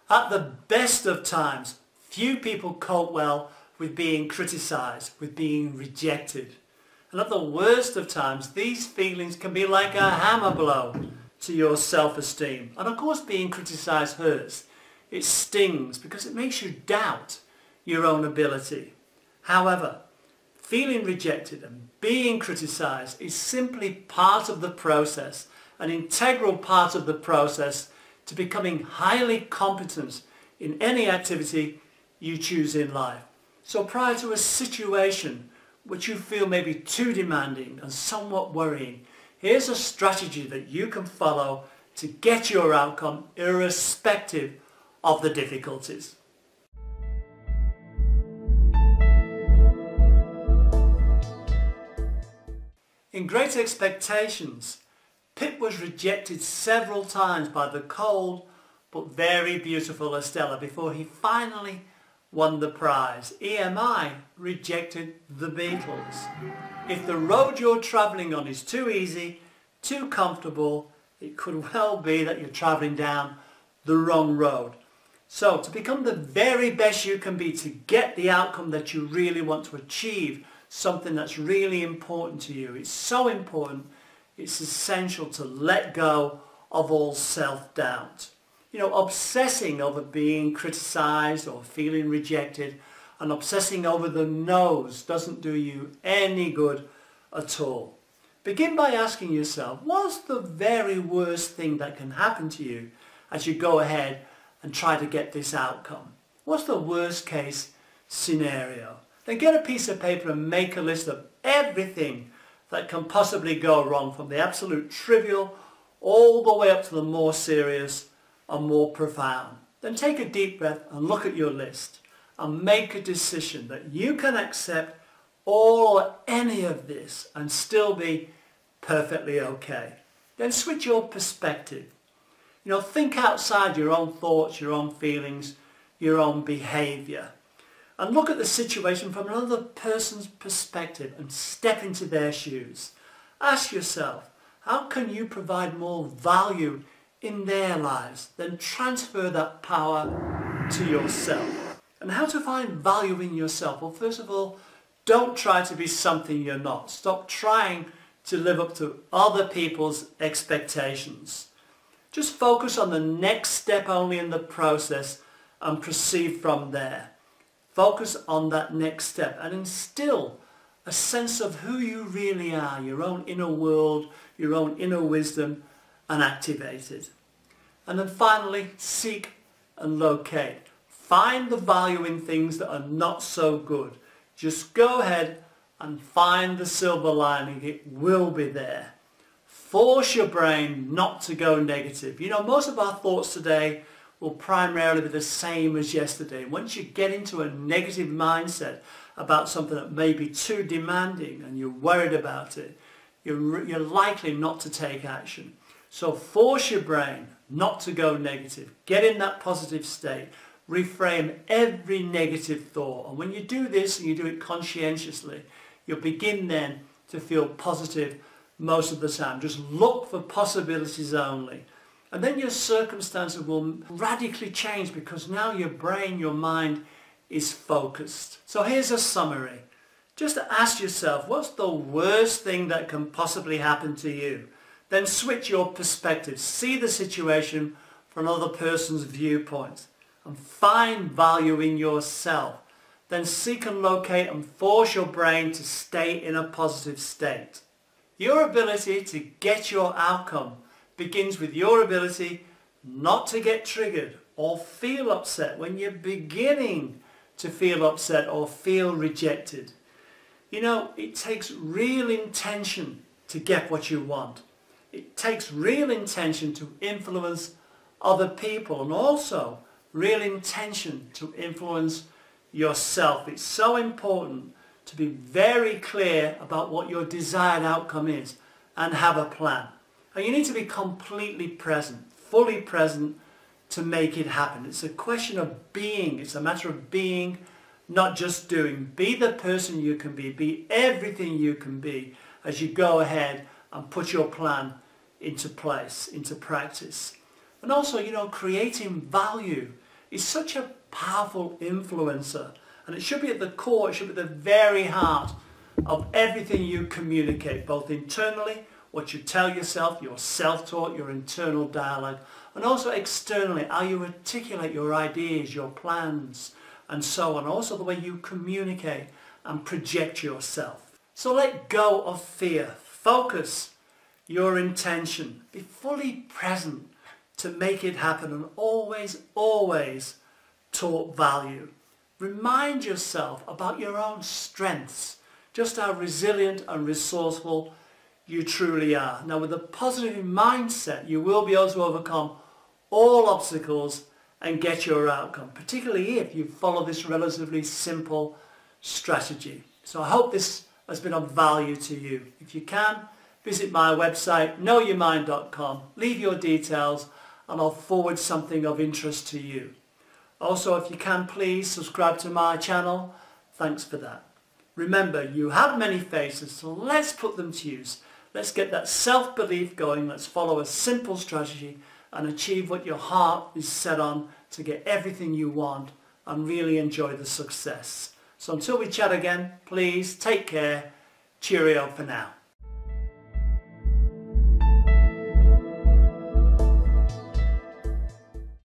At the best of times, few people cope well with being criticised, with being rejected. And at the worst of times, these feelings can be like a hammer blow to your self-esteem. And of course, being criticised hurts. It stings because it makes you doubt your own ability. However, feeling rejected and being criticised is simply part of the process, an integral part of the process to becoming highly competent in any activity you choose in life. So prior to a situation which you feel may be too demanding and somewhat worrying, here's a strategy that you can follow to get your outcome irrespective of the difficulties. In Great Expectations, Pip was rejected several times by the cold but very beautiful Estella before he finally won the prize. EMI rejected the Beatles. If the road you're travelling on is too easy, too comfortable, it could well be that you're travelling down the wrong road. So to become the very best you can be, to get the outcome that you really want to achieve, something that's really important to you, it's so important, it's essential to let go of all self-doubt. You know, obsessing over being criticised or feeling rejected and obsessing over the no's doesn't do you any good at all. Begin by asking yourself, what's the very worst thing that can happen to you as you go ahead and try to get this outcome? What's the worst case scenario? Then get a piece of paper and make a list of everything that can possibly go wrong, from the absolute trivial all the way up to the more serious and more profound. Then take a deep breath and look at your list and make a decision that you can accept all or any of this and still be perfectly okay. Then switch your perspective. You know, think outside your own thoughts, your own feelings, your own behaviour. And look at the situation from another person's perspective and step into their shoes. Ask yourself, how can you provide more value in their lives? Then transfer that power to yourself. And how to find value in yourself? Well, first of all, don't try to be something you're not. Stop trying to live up to other people's expectations. Just focus on the next step only in the process and proceed from there. Focus on that next step and instill a sense of who you really are, your own inner world, your own inner wisdom, and activate it. And then finally, seek and locate. Find the value in things that are not so good. Just go ahead and find the silver lining. It will be there. Force your brain not to go negative. You know, most of our thoughts today will primarily be the same as yesterday. Once you get into a negative mindset about something that may be too demanding and you're worried about it, you're likely not to take action. So force your brain not to go negative. Get in that positive state. Reframe every negative thought. And when you do this and you do it conscientiously, you'll begin then to feel positive most of the time. Just look for possibilities only. And then your circumstances will radically change because now your brain, your mind is focused. So here's a summary. Just ask yourself, what's the worst thing that can possibly happen to you? Then switch your perspective. See the situation from another person's viewpoint and find value in yourself. Then seek and locate and force your brain to stay in a positive state. Your ability to get your outcome begins with your ability not to get triggered or feel upset when you're beginning to feel upset or feel rejected. You know, it takes real intention to get what you want. It takes real intention to influence other people and also real intention to influence yourself. It's so important to be very clear about what your desired outcome is and have a plan. And you need to be completely present, fully present to make it happen. It's a question of being. It's a matter of being, not just doing. Be the person you can be. Be everything you can be as you go ahead and put your plan into place, into practice. And also, you know, creating value is such a powerful influencer, and it should be at the core, it should be at the very heart of everything you communicate, both internally, what you tell yourself, your self-talk, your internal dialogue, and also externally, how you articulate your ideas, your plans, and so on. Also the way you communicate and project yourself. So let go of fear. Focus your intention. Be fully present to make it happen, and always, always talk value. Remind yourself about your own strengths, just how resilient and resourceful you truly are. Now, with a positive mindset, you will be able to overcome all obstacles and get your outcome, particularly if you follow this relatively simple strategy. So I hope this has been of value to you. If you can, visit my website, knowyourmind.com, leave your details, and I'll forward something of interest to you. Also, if you can, please subscribe to my channel. Thanks for that. Remember, you have many faces, so let's put them to use. Let's get that self-belief going. Let's follow a simple strategy and achieve what your heart is set on to get everything you want and really enjoy the success. So until we chat again, please take care. Cheerio for now.